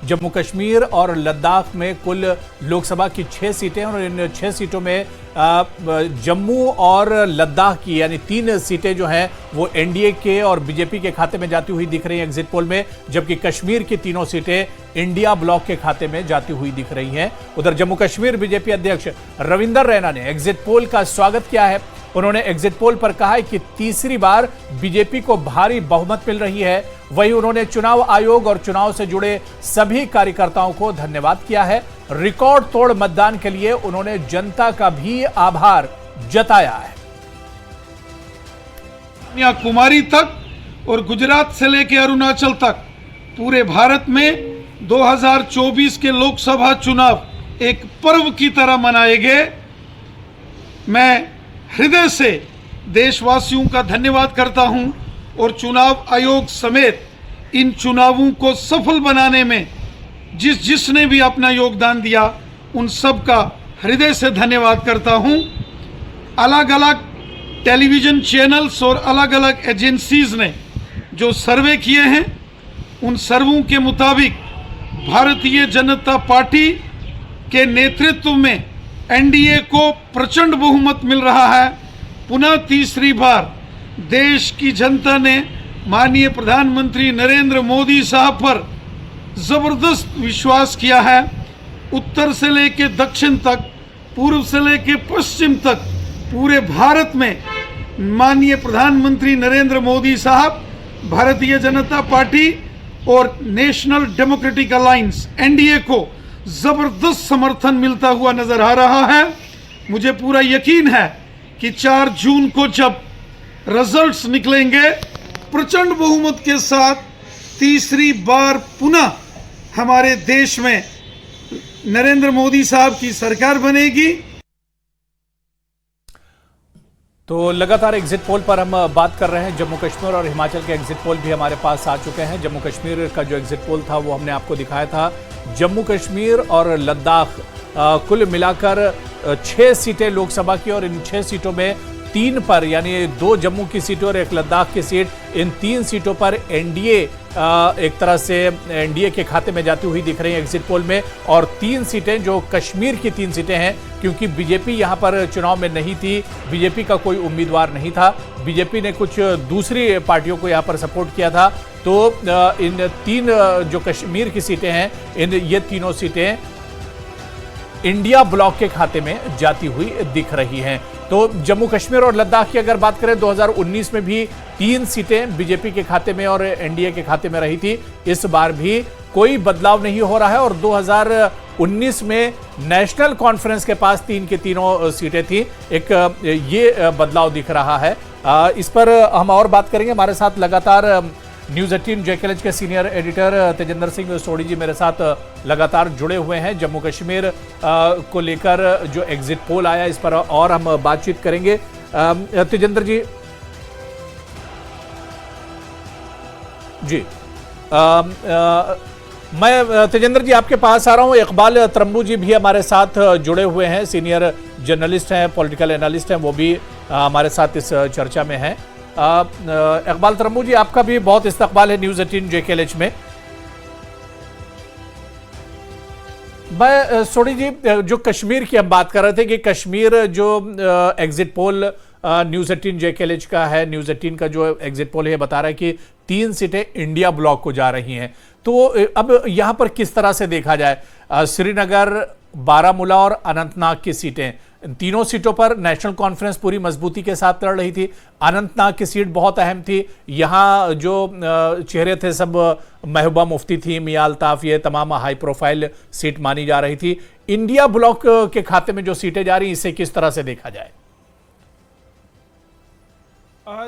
जम्मू कश्मीर और लद्दाख में कुल लोकसभा की 6 सीटें और इन 6 सीटों में जम्मू और लद्दाख की यानी 3 सीटें जो हैं वो एनडीए के और बीजेपी के खाते में जाती हुई दिख रही हैं एग्जिट पोल में, जबकि कश्मीर की तीनों सीटें इंडिया ब्लॉक के खाते में जाती हुई दिख रही हैं। उधर जम्मू कश्मीर बीजेपी अध्यक्ष रविंदर रैना ने एग्जिट पोल का स्वागत किया है। उन्होंने एग्जिट पोल पर कहा है कि तीसरी बार बीजेपी को भारी बहुमत मिल रही है। वहीं उन्होंने चुनाव आयोग और चुनाव से जुड़े सभी कार्यकर्ताओं को धन्यवाद किया है। रिकॉर्ड तोड़ मतदान के लिए उन्होंने जनता का भी आभार जताया है। कन्याकुमारी तक और गुजरात से लेकर अरुणाचल तक पूरे भारत में 2024 के लोकसभा चुनाव एक पर्व की तरह मनाए गए। मैं हृदय से देशवासियों का धन्यवाद करता हूं और चुनाव आयोग समेत इन चुनावों को सफल बनाने में जिसने भी अपना योगदान दिया उन सब का हृदय से धन्यवाद करता हूं। अलग अलग टेलीविज़न चैनल्स और अलग अलग एजेंसीज ने जो सर्वे किए हैं उन सर्वों के मुताबिक भारतीय जनता पार्टी के नेतृत्व में एनडीए को प्रचंड बहुमत मिल रहा है। पुनः तीसरी बार देश की जनता ने माननीय प्रधानमंत्री नरेंद्र मोदी साहब पर जबरदस्त विश्वास किया है। उत्तर से लेकर दक्षिण तक, पूर्व से लेकर पश्चिम तक पूरे भारत में माननीय प्रधानमंत्री नरेंद्र मोदी साहब, भारतीय जनता पार्टी और नेशनल डेमोक्रेटिक अलायंस एनडीए को जबरदस्त समर्थन मिलता हुआ नजर आ रहा है। मुझे पूरा यकीन है कि 4 जून को जब रिजल्ट्स निकलेंगे प्रचंड बहुमत के साथ तीसरी बार पुनः हमारे देश में नरेंद्र मोदी साहब की सरकार बनेगी। तो लगातार एग्जिट पोल पर हम बात कर रहे हैं। जम्मू कश्मीर और हिमाचल के एग्जिट पोल भी हमारे पास आ चुके हैं। जम्मू कश्मीर का जो एग्जिट पोल था वो हमने आपको दिखाया था। जम्मू कश्मीर और लद्दाख कुल मिलाकर 6 सीटें लोकसभा की और इन 6 सीटों में 3 पर यानी 2 जम्मू की सीटें और 1 लद्दाख की सीट, इन 3 सीटों पर एनडीए एक तरह से एनडीए के खाते में जाती हुई दिख रही है एग्जिट पोल में। और 3 सीटें जो कश्मीर की 3 सीटें हैं, क्योंकि बीजेपी यहां पर चुनाव में नहीं थी, बीजेपी का कोई उम्मीदवार नहीं था, बीजेपी ने कुछ दूसरी पार्टियों को यहां पर सपोर्ट किया था, तो इन 3 जो कश्मीर की सीटें हैं ये तीनों सीटें इंडिया ब्लॉक के खाते में जाती हुई दिख रही हैं। तो जम्मू कश्मीर और लद्दाख की अगर बात करें 2019 में भी 3 सीटें बीजेपी के खाते में और एनडीए के खाते में रही थी। इस बार भी कोई बदलाव नहीं हो रहा है और 2019 में नेशनल कॉन्फ्रेंस के पास 3 की तीनों सीटें थी। एक ये बदलाव दिख रहा है। इस पर हम और बात करेंगे। हमारे साथ लगातार न्यूज़ 18 जेकेएलएच के सीनियर एडिटर तेजिंदर सिंह सोढ़ी जी मेरे साथ लगातार जुड़े हुए हैं। जम्मू कश्मीर को लेकर जो एग्जिट पोल आया इस पर और हम बातचीत करेंगे। तेजिंदर जी मैं तेजिंदर जी आपके पास आ रहा हूं। इकबाल तरम्बू जी भी हमारे साथ जुड़े हुए हैं, सीनियर जर्नलिस्ट हैं, पॉलिटिकल एनालिस्ट हैं, वो भी हमारे साथ इस चर्चा में हैं। इकबाल तरम्बू जी आपका भी बहुत इस्तकबाल है न्यूज़ 18 जेकेएलएच में। मैं सोढ़ी जी जो कश्मीर की हम बात कर रहे थे कि कश्मीर जो एग्जिट पोल न्यूज़ 18 जेकेएलएच का है, न्यूज़ 18 का जो एग्जिट पोल है बता रहा है कि 3 सीटें इंडिया ब्लॉक को जा रही हैं। तो अब यहां पर किस तरह से देखा जाए, श्रीनगर, बारामूला और अनंतनाग की सीटें, तीनों सीटों पर नेशनल कॉन्फ्रेंस पूरी मजबूती के साथ लड़ रही थी। अनंतनाग की सीट बहुत अहम थी। यहां जो चेहरे थे सब महबूबा मुफ्ती थी, मियां अल्ताफ, ये तमाम हाई प्रोफाइल सीट मानी जा रही थी। इंडिया ब्लॉक के खाते में जो सीटें जा रही इसे किस तरह से देखा जाए?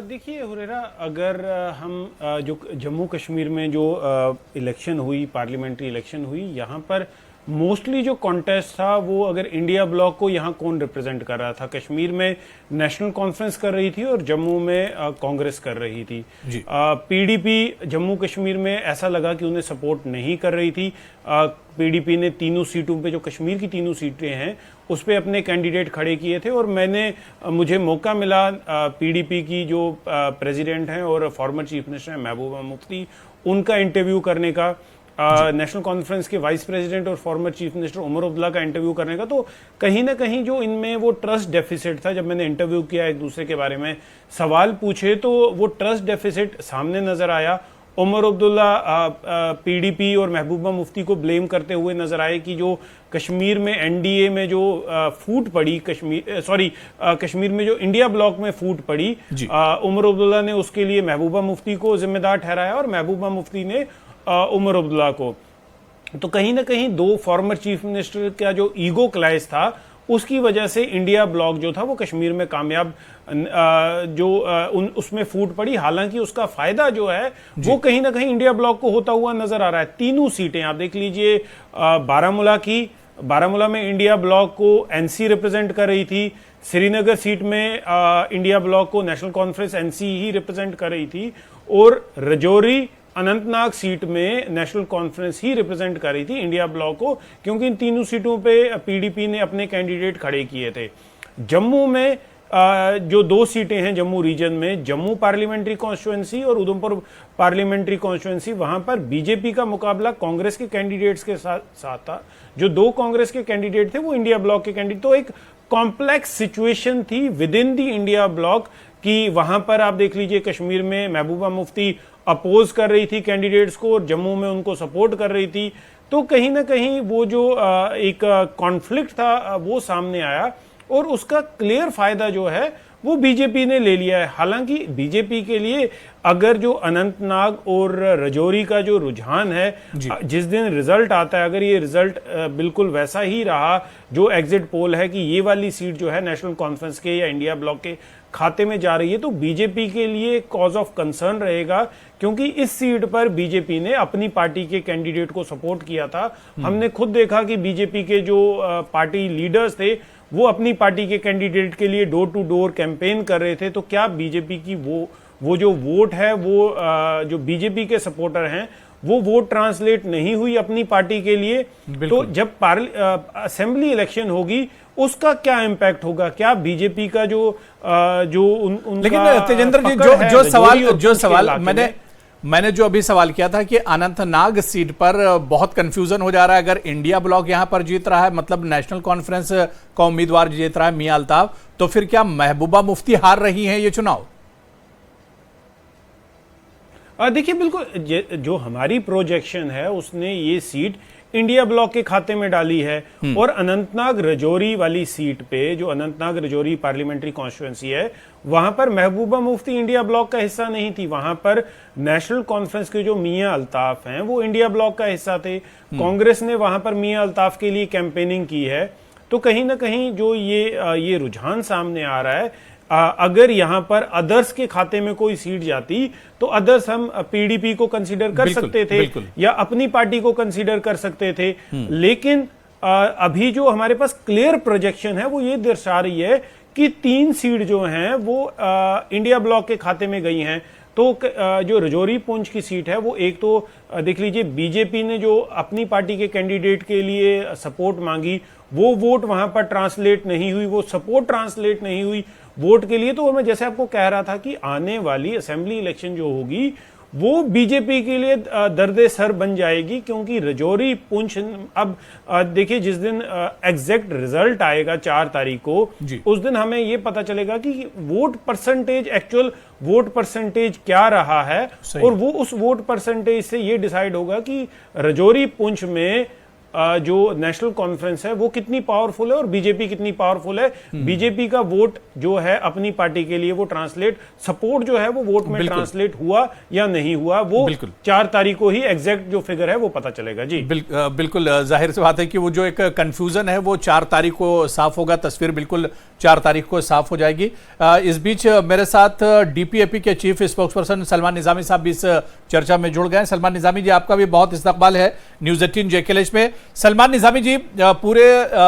देखिए हुरेरा, अगर हम जो जम्मू कश्मीर में जो इलेक्शन हुई, पार्लियामेंट्री इलेक्शन हुई, यहाँ पर मोस्टली जो कॉन्टेस्ट था वो अगर इंडिया ब्लॉक को यहाँ कौन रिप्रेजेंट कर रहा था, कश्मीर में नेशनल कॉन्फ्रेंस कर रही थी और जम्मू में कांग्रेस कर रही थी। पीडीपी जम्मू कश्मीर में ऐसा लगा कि उन्हें सपोर्ट नहीं कर रही थी। पीडीपी ने तीनों सीटों पे, जो कश्मीर की तीनों सीटें हैं, उस पे अपने कैंडिडेट खड़े किए थे और मुझे मौका मिला पीडीपी की जो प्रेसिडेंट हैं और फॉर्मर चीफ मिनिस्टर हैं महबूबा मुफ्ती, उनका इंटरव्यू करने का। नेशनल कॉन्फ्रेंस के वाइस प्रेसिडेंट और former chief minister Omar Abdullah का इंटरव्यू करने का, तो कहीं ना कहीं जो इनमें वो ट्रस्ट डेफिसिट था, जब मैंने इंटरव्यू किया, एक दूसरे के बारे में सवाल पूछे, तो वो ट्रस्ट डेफिसिट सामने नजर आया। उमर अब्दुल्ला पीडीपी और महबूबा मुफ्ती को ब्लेम करते हुए नजर आए कि जो कश्मीर में एनडीए में जो फूट पड़ी, कश्मीर में जो इंडिया ब्लॉक में फूट पड़ी, उमर अब्दुल्ला ने उसके लिए महबूबा मुफ्ती को जिम्मेदार ठहराया और महबूबा मुफ्ती ने उमर अब्दुल्ला को। तो कहीं ना कहीं दो फॉर्मर चीफ मिनिस्टर का जो ईगो क्लैश था, उसकी वजह से इंडिया ब्लॉक जो था वो कश्मीर में कामयाब उसमें फूट पड़ी। हालांकि उसका फायदा जो है वो कहीं ना कहीं इंडिया ब्लॉक को होता हुआ नजर आ रहा है। तीनों सीटें आप देख लीजिए, बारामूला में इंडिया ब्लॉक को एनसी रिप्रेजेंट कर रही थी, श्रीनगर सीट में इंडिया ब्लॉक को नेशनल कॉन्फ्रेंस एनसी ही रिप्रेजेंट कर रही थी, और रजौरी अनंतनाग सीट में नेशनल कॉन्फ्रेंस ही रिप्रेजेंट कर रही थी इंडिया ब्लॉक को, क्योंकि इन तीनों सीटों पे पीडीपी ने अपने कैंडिडेट खड़े किए थे। जम्मू में जो दो सीटें हैं जम्मू रीजन में, जम्मू पार्लियामेंट्री कॉन्स्टिट्यूएंसी और उधमपुर पार्लियामेंट्री कॉन्स्टिट्यूएंसी, वहां पर बीजेपी का मुकाबला कांग्रेस के कैंडिडेट्स के साथ था। जो दो कांग्रेस के कैंडिडेट थे वो इंडिया ब्लॉक के कैंडिडेट, तो एक कॉम्प्लेक्स सिचुएशन थी with in the India block कि वहां पर आप देख लीजिए कश्मीर में महबूबा मुफ्ती अपोज कर रही थी कैंडिडेट्स को और जम्मू में उनको सपोर्ट कर रही थी। तो कहीं ना कहीं वो जो एक कॉन्फ्लिक्ट था वो सामने आया, और उसका क्लियर फायदा जो है वो बीजेपी ने ले लिया है। हालांकि बीजेपी के लिए अगर जो अनंतनाग और रजौरी का जो रुझान है, जिस दिन रिजल्ट आता है, अगर ये रिजल्ट बिल्कुल वैसा ही रहा जो एग्जिट पोल है कि ये वाली सीट जो है नेशनल कॉन्फ्रेंस के या इंडिया ब्लॉक के खाते में जा रही है, तो बीजेपी के लिए कॉज ऑफ कंसर्न रहेगा, क्योंकि इस सीट पर बीजेपी ने अपनी पार्टी के कैंडिडेट को सपोर्ट किया था। हमने खुद देखा कि बीजेपी के जो पार्टी लीडर्स थे वो अपनी पार्टी के कैंडिडेट के लिए डोर टू डोर कैंपेन कर रहे थे। तो क्या बीजेपी की वो जो वोट है, वो जो बीजेपी के सपोर्टर हैं, वो वोट ट्रांसलेट नहीं हुई अपनी पार्टी के लिए? तो जब असेंबली इलेक्शन होगी उसका क्या इंपैक्ट होगा? क्या बीजेपी का लेकिन तेजेंद्र जी, जो सवाल मैंने जो अभी सवाल किया था कि अनंतनाग सीट पर बहुत कंफ्यूजन हो जा रहा है। अगर इंडिया ब्लॉक यहां पर जीत रहा है, मतलब नेशनल कॉन्फ्रेंस का उम्मीदवार जीत रहा है मियां अल्ताफ, तो फिर क्या महबूबा मुफ्ती हार रही हैं ये चुनाव? देखिए, बिल्कुल जो हमारी प्रोजेक्शन है उसने ये सीट इंडिया ब्लॉक के खाते में डाली है, और अनंतनाग रजौरी वाली सीट पे, जो अनंतनाग रजौरी पार्लियामेंट्री कॉन्स्टिट्यूएंसी है, वहां पर महबूबा मुफ्ती इंडिया ब्लॉक का हिस्सा नहीं थी। वहां पर नेशनल कॉन्फ्रेंस के जो मियां अल्ताफ हैं वो इंडिया ब्लॉक का हिस्सा थे। कांग्रेस ने वहां पर मियां अल्ताफ के लिए कैंपेनिंग की है। तो कहीं ना कहीं जो ये रुझान सामने आ रहा है, अगर यहां पर अदर्स के खाते में कोई सीट जाती तो अदर्स हम पीडीपी को कंसीडर कर सकते थे या अपनी पार्टी को कंसीडर कर सकते थे। लेकिन अभी जो हमारे पास क्लियर प्रोजेक्शन है वो ये दर्शा रही है कि 3 सीट जो हैं वो इंडिया ब्लॉक के खाते में गई हैं। तो जो रजौरी पुंछ की सीट है वो एक तो देख लीजिए, बीजेपी ने जो अपनी पार्टी के कैंडिडेट के लिए सपोर्ट मांगी वो वोट वहां पर ट्रांसलेट नहीं हुई, वो सपोर्ट ट्रांसलेट नहीं हुई वोट के लिए। तो मैं जैसे आपको कह रहा था कि आने वाली असेंबली इलेक्शन जो होगी वो बीजेपी के लिए दर्दे सर बन जाएगी, क्योंकि रजौरी पुंछ अब देखिए जिस दिन एग्जैक्ट रिजल्ट आएगा 4 तारीख को, उस दिन हमें ये पता चलेगा कि vote percentage, actual vote percentage क्या रहा है, और वो उस वोट परसेंटेज से ये डिसाइड होगा कि रजौरी पुंछ में जो नेशनल कॉन्फ्रेंस है वो कितनी पावरफुल है और बीजेपी कितनी पावरफुल है। बीजेपी का वोट जो है अपनी पार्टी के लिए वो ट्रांसलेट, सपोर्ट जो है वो वोट में ट्रांसलेट हुआ या नहीं हुआ, वो 4 तारीख को ही एग्जैक्ट जो फिगर है वो पता चलेगा। जी बिल्कुल जाहिर सी बात है कि वो जो एक कंफ्यूजन है वो 4 तारीख को साफ होगा, तस्वीर बिल्कुल 4 तारीख को साफ हो जाएगी। इस बीच मेरे साथ डीपीएपी के चीफ स्पोक्सपर्सन सलमान निजामी साहब भी इस चर्चा में जुड़ गए। सलमान निजामी जी, आपका भी बहुत इस्तकबाल है न्यूज़ 18 जेकेएलएच में। सलमान निजामी जी, पूरे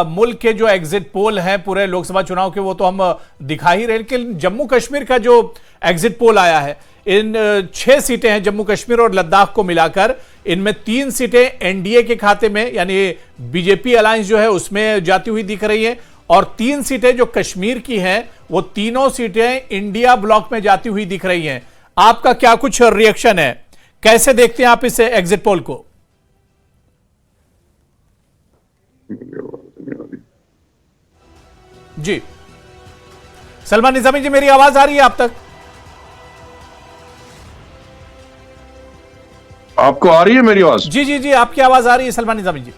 मुल्क के जो एग्जिट पोल हैं पूरे लोकसभा चुनाव के वो तो हम दिखा ही रहे, लेकिन जम्मू कश्मीर का जो एग्जिट पोल आया है, इन 6 सीटें हैं जम्मू कश्मीर और लद्दाख को मिलाकर, इनमें 3 सीटें एनडीए के खाते में यानी बीजेपी अलायंस जो है उसमें जाती हुई दिख रही हैं, और 3 सीटें जो कश्मीर की हैं वो तीनों सीटें इंडिया ब्लॉक में जाती हुई दिख रही हैं। आपका क्या कुछ रिएक्शन है, कैसे देखते हैं आप इस एग्जिट पोल को? जी सलमान निजामी जी, मेरी आवाज आ रही है आप तक? आपको आ रही है मेरी आवाज? जी जी जी, आपकी आवाज आ रही है सलमान निजामी जी।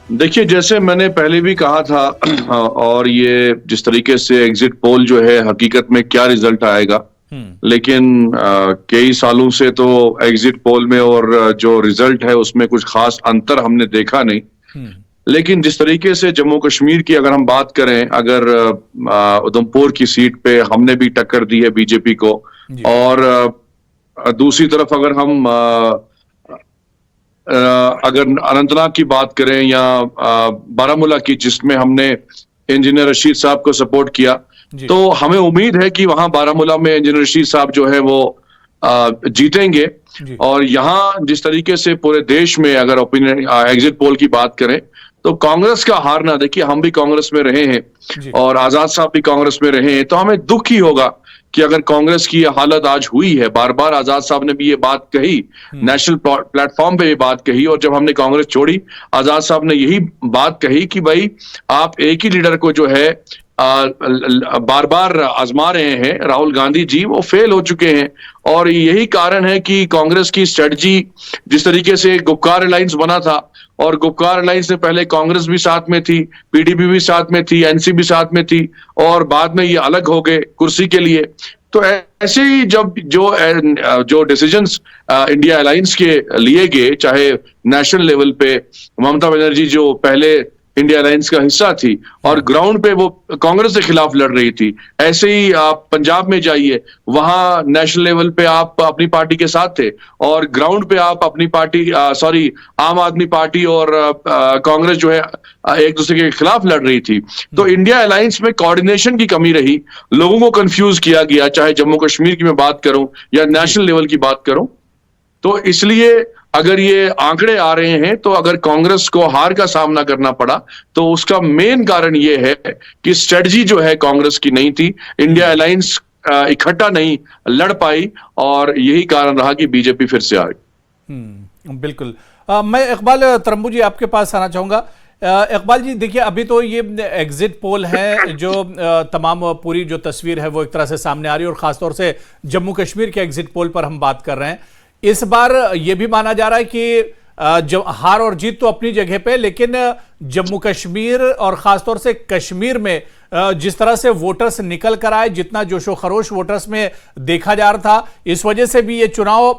देखिए, जैसे मैंने पहले भी कहा था और ये जिस तरीके से एग्जिट पोल जो है हकीकत में क्या रिजल्ट आएगा, लेकिन कई सालों से तो एग्जिट पोल में और जो रिजल्ट है उसमें कुछ खास अंतर हमने देखा नहीं। लेकिन जिस तरीके से जम्मू कश्मीर की अगर हम बात करें, अगर उधमपुर की सीट पे हमने भी टक्कर दी है बीजेपी को, और दूसरी तरफ अगर हम अगर अनंतनाग की बात करें या बारामूला की, जिसमें हमने इंजीनियर रशीद साहब को सपोर्ट किया, तो हमें उम्मीद है कि वहां बारामूला में इंजीनियर रशीद साहब जो है वो जीतेंगे। और यहां जिस तरीके से पूरे देश में अगर ओपिनियन एग्जिट पोल की बात करें तो कांग्रेस का हारना, देखिए हम भी कांग्रेस में रहे हैं और आजाद साहब भी कांग्रेस में रहे हैं, तो हमें दुख ही होगा कि अगर कांग्रेस की ये हालत आज हुई है। बार बार आजाद साहब ने भी ये बात कही, नेशनल प्लेटफॉर्म पे ये बात कही, और जब हमने कांग्रेस छोड़ी आजाद साहब ने यही बात कही कि भाई आप एक ही लीडर को जो है बार बार आजमा रहे हैं, राहुल गांधी जी वो फेल हो चुके हैं। और यही कारण है कि कांग्रेस की स्ट्रेटजी, जिस तरीके से गुपकार अलायंस बना था, और गुपकार अलायंस से पहले कांग्रेस भी साथ में थी, पीडीपी भी साथ में थी, एनसी भी साथ में थी, और बाद में ये अलग हो गए कुर्सी के लिए। तो ऐसे ही जब जो डिसीजंस इंडिया अलायंस के लिए गए, चाहे नेशनल लेवल पे ममता बनर्जी जो पहले इंडिया अलायंस का हिस्सा थी और ग्राउंड पे वो कांग्रेस के खिलाफ लड़ रही थी, ऐसे ही आप पंजाब में जाइए, वहां नेशनल लेवल पे आप अपनी पार्टी के साथ थे और ग्राउंड पे आप अपनी पार्टी आम आदमी पार्टी और कांग्रेस जो है एक दूसरे के खिलाफ लड़ रही थी। तो इंडिया अलायंस में कोऑर्डिनेशन की कमी रही, लोगों को कंफ्यूज किया गया, चाहे जम्मू कश्मीर की मैं बात करूं या नेशनल लेवल की बात करूं। तो इसलिए अगर ये आंकड़े आ रहे हैं, तो अगर कांग्रेस को हार का सामना करना पड़ा तो उसका मेन कारण ये है कि स्ट्रेटजी जो है कांग्रेस की नहीं थी, इंडिया अलायंस इकट्ठा नहीं लड़ पाई, और यही कारण रहा कि बीजेपी फिर से आई। बिल्कुल। मैं इकबाल तरम्बू जी आपके पास आना चाहूंगा। इकबाल जी, देखिए अभी तो ये एग्जिट पोल है, जो तमाम पूरी जो तस्वीर है वो एक तरह से सामने आ रही है, और खासतौर से जम्मू कश्मीर के एग्जिट पोल पर हम बात कर रहे हैं। इस बार यह भी माना जा रहा है कि जब हार और जीत तो अपनी जगह पे, लेकिन जम्मू कश्मीर और खासतौर से कश्मीर में जिस तरह से वोटर्स निकल कर आए, जितना जोशो खरोश वोटर्स में देखा जा रहा था, इस वजह से भी ये चुनाव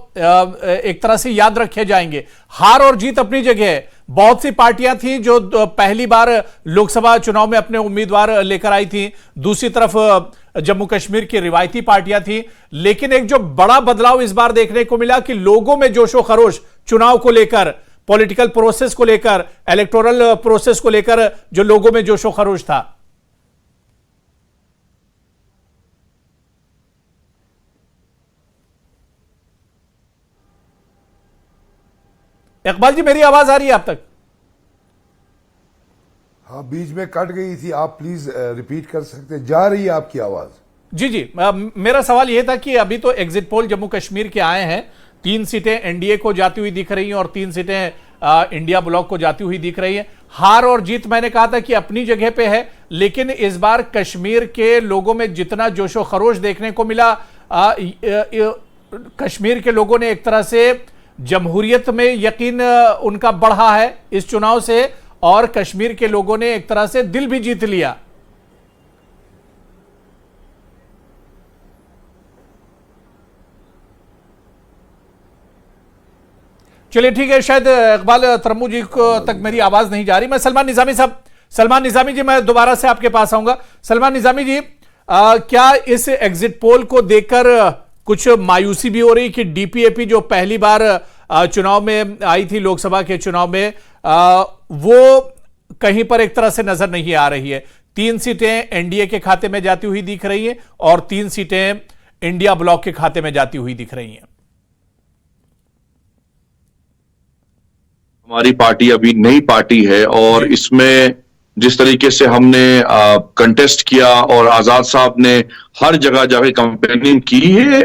एक तरह से याद रखे जाएंगे। हार और जीत अपनी जगह है। बहुत सी पार्टियां थी जो पहली बार लोकसभा चुनाव में अपने उम्मीदवार लेकर आई थी, दूसरी तरफ जम्मू कश्मीर की रिवायती पार्टियां थी, लेकिन एक जो बड़ा बदलाव इस बार देखने को मिला कि लोगों में जोशो खरोश चुनाव को लेकर, पॉलिटिकल प्रोसेस को लेकर, इलेक्टोरल प्रोसेस को लेकर जो लोगों में जोशो खरोश था। इकबाल जी, मेरी आवाज आ रही है आप तक? हाँ, बीच में कट गई थी, आप प्लीज रिपीट कर सकते? जा रही है आपकी आवाज? जी जी, मेरा सवाल यह था कि अभी तो एग्जिट पोल जम्मू कश्मीर के आए हैं, 3 सीटें एनडीए को जाती हुई दिख रही हैं और 3 सीटें इंडिया ब्लॉक को जाती हुई दिख रही हैं। हार और जीत मैंने कहा था कि अपनी जगह पे है, लेकिन इस बार कश्मीर के लोगों में जितना जोशो खरोश देखने को मिला, कश्मीर के लोगों ने एक तरह से जमहूरियत में यकीन उनका बढ़ा है इस चुनाव से, और कश्मीर के लोगों ने एक तरह से दिल भी जीत लिया। चलिए ठीक है, शायद इकबाल तरम्बू जी को तक मेरी आवाज नहीं जा रही। मैं सलमान निजामी जी, मैं दोबारा से आपके पास आऊंगा। सलमान निजामी जी, क्या इस एग्जिट पोल को देखकर कुछ मायूसी भी हो रही कि डीपीएपी जो पहली बार चुनाव में आई थी, लोकसभा के चुनाव में, वो कहीं पर एक तरह से नजर नहीं आ रही है? 3 सीटें एनडीए के खाते में जाती हुई दिख रही हैं और 3 सीटें इंडिया ब्लॉक के खाते में जाती हुई दिख रही हैं। हमारी पार्टी अभी नई पार्टी है और इसमें जिस तरीके से हमने कंटेस्ट किया और आजाद साहब ने हर जगह जाके कैंपेनिंग की है।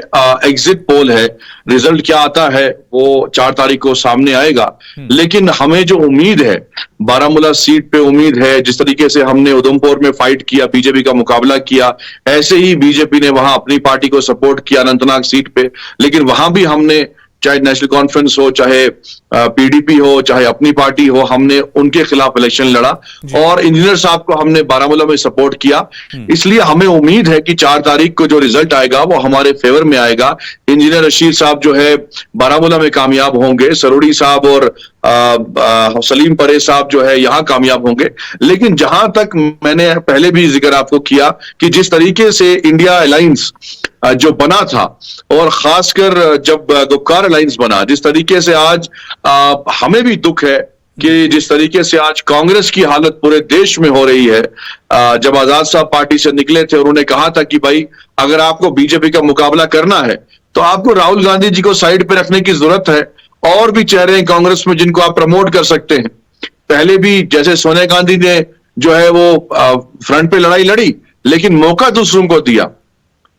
एग्जिट पोल है, रिजल्ट क्या आता है वो 4 तारीख को सामने आएगा, लेकिन हमें जो उम्मीद है बारामूला सीट पे उम्मीद है, जिस तरीके से हमने उधमपुर में फाइट किया, बीजेपी का मुकाबला किया, ऐसे ही बीजेपी ने वहां अपनी पार्टी को सपोर्ट किया अनंतनाग सीट पे, लेकिन वहां भी हमने चाहे नेशनल कॉन्फ्रेंस हो, चाहे पीडीपी हो, चाहे अपनी पार्टी हो, हमने उनके खिलाफ इलेक्शन लड़ा और इंजीनियर साहब को हमने बारामूला में सपोर्ट किया। इसलिए हमें उम्मीद है कि 4 तारीख को जो रिजल्ट आएगा वो हमारे फेवर में आएगा। इंजीनियर रशीद साहब जो है बारामूला में कामयाब होंगे, सरोड़ी साहब और सलीम परे साहब जो है यहां कामयाब होंगे। लेकिन जहां तक मैंने पहले भी जिक्र आपको किया कि जिस तरीके से इंडिया अलायंस जो बना था और खासकर जब गुपकार अलायंस बना, जिस तरीके से आज हमें भी दुख है कि जिस तरीके से आज कांग्रेस की हालत पूरे देश में हो रही है। जब आजाद साहब पार्टी से निकले थे, उन्होंने कहा था कि भाई अगर आपको बीजेपी का मुकाबला करना है तो आपको राहुल गांधी जी को साइड पे रखने की जरूरत है। और भी चेहरे हैं कांग्रेस में जिनको आप प्रमोट कर सकते हैं। पहले भी जैसे सोनिया गांधी ने जो है वो फ्रंट पे लड़ाई लड़ी, लेकिन मौका दूसरों को दिया।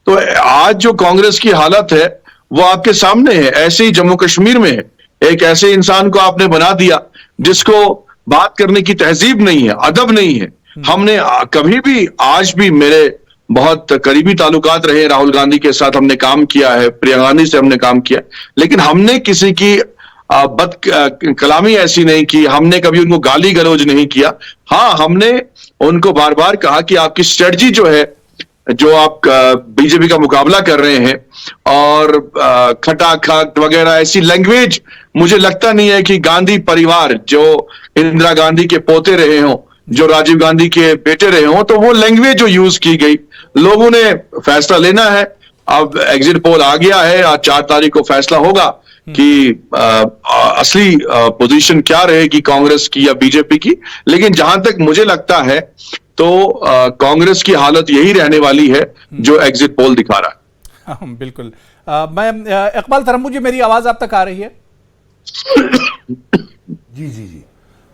तो आज जो कांग्रेस की हालत है वो आपके सामने है। ऐसे ही जम्मू कश्मीर में है, एक ऐसे इंसान को आपने बना दिया जिसको बात करने की तहजीब नहीं है, अदब नहीं है। हमने कभी भी, आज भी मेरे बहुत करीबी ताल्लुकात रहे राहुल गांधी के साथ, हमने काम किया है, प्रियंका गांधी से हमने काम किया, लेकिन हमने किसी की बद कलामी ऐसी नहीं की, हमने कभी उनको गाली गलौज नहीं किया। हाँ, हमने उनको बार बार कहा कि आपकी स्ट्रेटजी जो है, जो आप बीजेपी का मुकाबला कर रहे हैं और खटाखट वगैरह ऐसी लैंग्वेज, मुझे लगता नहीं है कि गांधी परिवार जो इंदिरा गांधी के पोते रहे हों, जो राजीव गांधी के बेटे रहे हों, तो वो लैंग्वेज जो यूज की गई, लोगों ने फैसला लेना है। अब एग्जिट पोल आ गया है, आज 4 तारीख को फैसला होगा कि असली पोजीशन क्या रहेगी कांग्रेस की या बीजेपी की। लेकिन जहां तक मुझे लगता है तो कांग्रेस की हालत यही रहने वाली है जो एग्जिट पोल दिखा रहा है। बिल्कुल। मैं इकबाल तरम्मू जी, मेरी आवाज आप तक आ रही है? जी जी जी।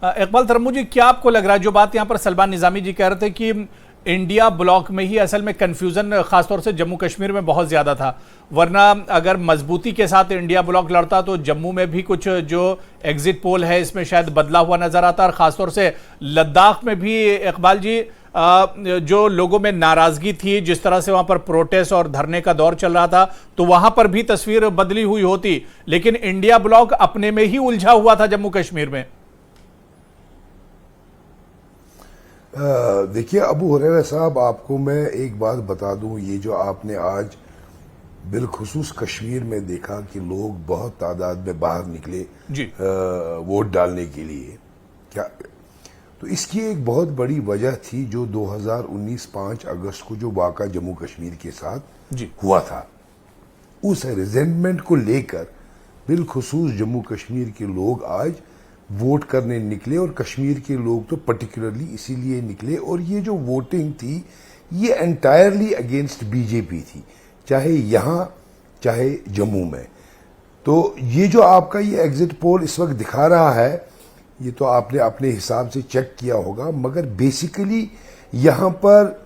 इकबाल तरम्मू जी, क्या आपको लग रहा है, जो बात यहां पर सलमान निजामी जी कह रहे थे कि इंडिया ब्लॉक में ही असल में कंफ्यूजन खासतौर से जम्मू कश्मीर में बहुत ज्यादा था, वरना अगर मजबूती के साथ इंडिया ब्लॉक लड़ता तो जम्मू में भी कुछ जो एग्जिट पोल है इसमें शायद बदला हुआ नजर आता, और खासतौर से लद्दाख में भी इकबाल जी जो लोगों में नाराजगी थी, जिस तरह से वहां पर प्रोटेस्ट और धरने का दौर चल रहा था, तो वहां पर भी तस्वीर बदली हुई होती। लेकिन इंडिया ब्लॉक अपने में ही उलझा हुआ था जम्मू कश्मीर में। देखिए अबू हुरैरा साहब, आपको मैं एक बात बता दूं, ये जो आपने आज बिलखुसूस कश्मीर में देखा कि लोग बहुत तादाद में बाहर निकले जी वोट डालने के लिए, क्या तो इसकी एक बहुत बड़ी वजह थी जो 2019 5 अगस्त को जो वाक़ा जम्मू कश्मीर के साथ जी हुआ था। उस रिजेंटमेंट को लेकर बिलखुसूस जम्मू कश्मीर के लोग आज वोट करने निकले, और कश्मीर के लोग तो पर्टिकुलरली इसीलिए निकले। और ये जो वोटिंग थी ये एंटायरली अगेंस्ट बीजेपी थी, चाहे यहाँ चाहे जम्मू में। तो ये जो आपका ये एग्जिट पोल इस वक्त दिखा रहा है, ये तो आपने अपने हिसाब से चेक किया होगा, मगर बेसिकली यहाँ पर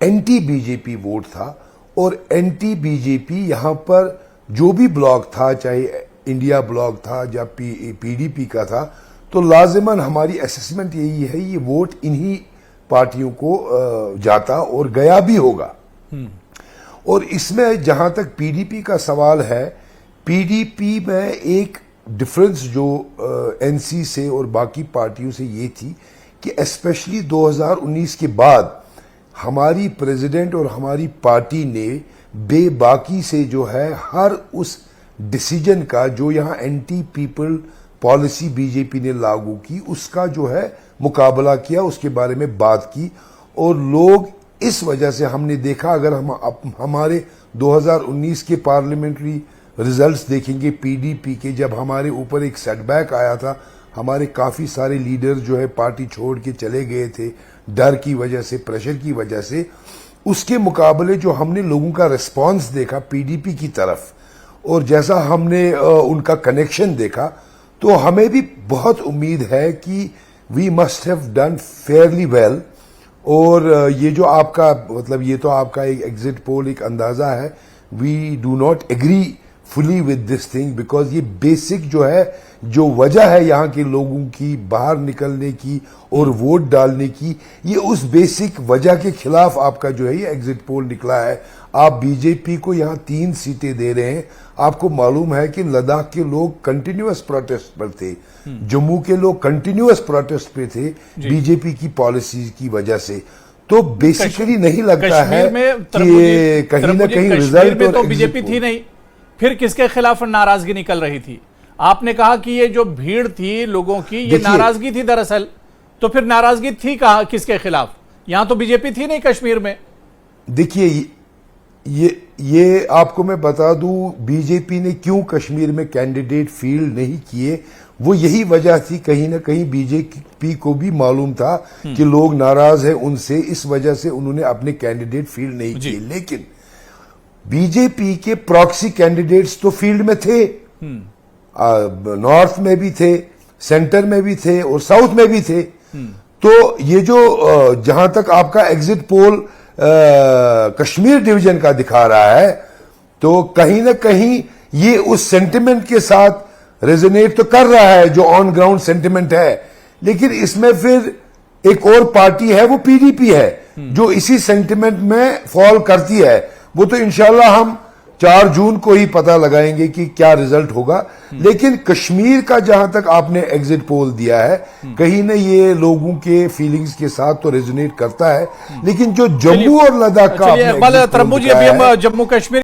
एंटी बीजेपी वोट था। और एंटी बीजेपी यहाँ पर जो भी ब्लॉक था, चाहे इंडिया ब्लॉक था या पीडीपी का था, तो लाजिमन हमारी असेसमेंट यही है, ये वोट इन्हीं पार्टियों को जाता और गया भी होगा। और इसमें जहां तक पीडीपी का सवाल है, पीडीपी में एक डिफरेंस जो एनसी से और बाकी पार्टियों से ये थी कि स्पेशली 2019 के बाद हमारी प्रेसिडेंट और हमारी पार्टी ने बेबाकी से जो है हर उस डिसीजन का जो यहां एंटी पीपल पॉलिसी बीजेपी ने लागू की उसका जो है मुकाबला किया, उसके बारे में बात की। और लोग इस वजह से हमने देखा, अगर हम हमारे 2019 के पार्लियामेंट्री रिजल्ट्स देखेंगे पीडीपी के, जब हमारे ऊपर एक सेटबैक आया था, हमारे काफी सारे लीडर जो है पार्टी छोड़ के चले गए थे डर की वजह से, प्रेशर की वजह से, उसके मुकाबले जो हमने लोगों का रिस्पांस देखा पीडीपी की तरफ और जैसा हमने उनका कनेक्शन देखा, तो हमें भी बहुत उम्मीद है कि we must have done fairly well. और ये जो आपका मतलब ये तो आपका एक एग्जिट पोल एक अंदाजा है, we do not agree fully with this thing because ये बेसिक जो है, जो वजह है यहाँ के लोगों की बाहर निकलने की और वोट डालने की, ये उस बेसिक वजह के खिलाफ आपका जो है ये एग्जिट पोल निकला है। आप बीजेपी को यहाँ 3 सीटें दे रहे हैं। आपको मालूम है कि लद्दाख के लोग कंटिन्यूअस प्रोटेस्ट पर थे, जम्मू के लोग कंटिन्यूअस प्रोटेस्ट पे थे बीजेपी की पॉलिसीज की वजह से। तो बेसिकली नहीं लगता है कि कहीं ना कहीं रिजल्ट में तो बीजेपी थी नहीं, फिर किसके खिलाफ नाराजगी निकल रही थी? आपने कहा कि ये जो भीड़ थी लोगों की, ये नाराजगी थी दरअसल, तो फिर नाराजगी थी कहां, किसके खिलाफ? यहां तो बीजेपी थी नहीं कश्मीर में। देखिए ये आपको मैं बता दूं, बीजेपी ने क्यों कश्मीर में कैंडिडेट फील्ड नहीं किए, वो यही वजह थी। कहीं ना कहीं बीजेपी को भी मालूम था कि लोग नाराज हैं उनसे, इस वजह से उन्होंने अपने कैंडिडेट फील्ड नहीं किए। लेकिन बीजेपी के प्रॉक्सी कैंडिडेट्स तो फील्ड में थे, नॉर्थ में भी थे, सेंटर में भी थे और साउथ में भी थे। तो ये जो जहां तक आपका एग्जिट पोल कश्मीर डिवीजन का दिखा रहा है, तो कहीं ना कहीं ये उस सेंटिमेंट के साथ रेजोनेट तो कर रहा है जो ऑन ग्राउंड सेंटिमेंट है। लेकिन इसमें फिर एक और पार्टी है, वो पीडीपी है, जो इसी सेंटिमेंट में फॉल करती है। वो तो इंशाल्लाह हम 4 जून को ही पता लगाएंगे कि क्या रिजल्ट होगा। लेकिन कश्मीर का जहां तक आपने एग्जिट पोल दिया है, कहीं ना ये लोगों के फीलिंग्स के साथ तो रेजोनेट करता है। लेकिन जो जम्मू और लद्दाख का तरम्बू जी, अभी हम जम्मू कश्मीर